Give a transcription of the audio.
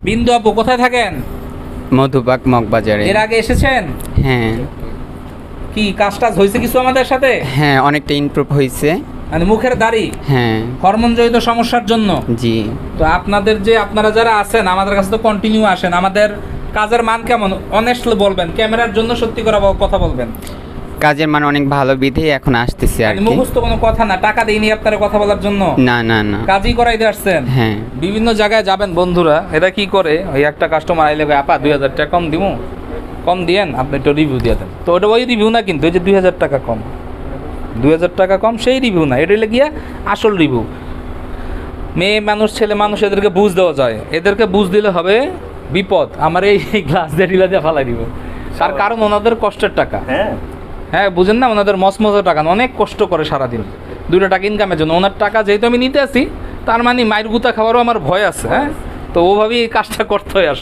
বিন্দু আপু কোথায় থাকেন? মধুবাগ মগবাজারে। এর আগে এসেছেন? হ্যাঁ কি কাজ টাজ হয়েছে কিছু আমাদের সাথে? হ্যাঁ, অনেকটা ইমপ্রুভ হয়েছে। মানে মুখের দাড়ি হ্যাঁ হরমোনজনিত সমস্যার জন্য। জি। তো আপনারা যারা আছেন আমাদের কাছে তো কন্টিনিউ আসেন, আমাদের কাজের মান কেমন অনেস্টলি বলবেন, ক্যামেরার জন্য সত্যি করে কথা বলবেন। কাজের মান অনেক ভালো বিধেই এখন আসতেছে আর মানে কি। মুখস্থ কোনো কথা না, টাকা দেইনি আপনারা কথা বলার জন্য, না না না। কাজই করাইতে আসছেন। হ্যাঁ বিভিন্ন জায়গায় যাবেন বন্ধুরা, এরা কি করে, ওই একটা কাস্টমার আইলে কয়, আপা 2000 টাকা কম দিমু, কম দিয়েন, আপনি একটু রিভিউ দিয়ে দেন। তো ওটা ওই রিভিউ না, কিন্তু ওই যে 2000 টাকা কম, 2000 টাকা কম সেই রিভিউ না, এটা হলে গিয়া আসল রিভিউ। মেয়ে মানুষ ছেলে মানুষ এদেরকে বুঝ দেওয়া যায়, এদেরকে বুঝ দিলে হবে বিপদ। আমার এই গ্লাস দিয়ে ঢিলা দিয়ে ফালাই দিব, তার কারণ ওনাদের কষ্টের টাকা। হ্যাঁ বুঝেন না, ওনাদের মসমসের টাকা না, অনেক কষ্ট করে সারাদিন 2 টাকা ইনকামের জন্য। ওনার টাকা যেহেতু আমি নিতে আসি, তার মানে মায়ের গুতা খাওয়ারও আমার ভয় আছে। হ্যাঁ, তো ওভাবেই এই কাজটা করতে হয় আসলে।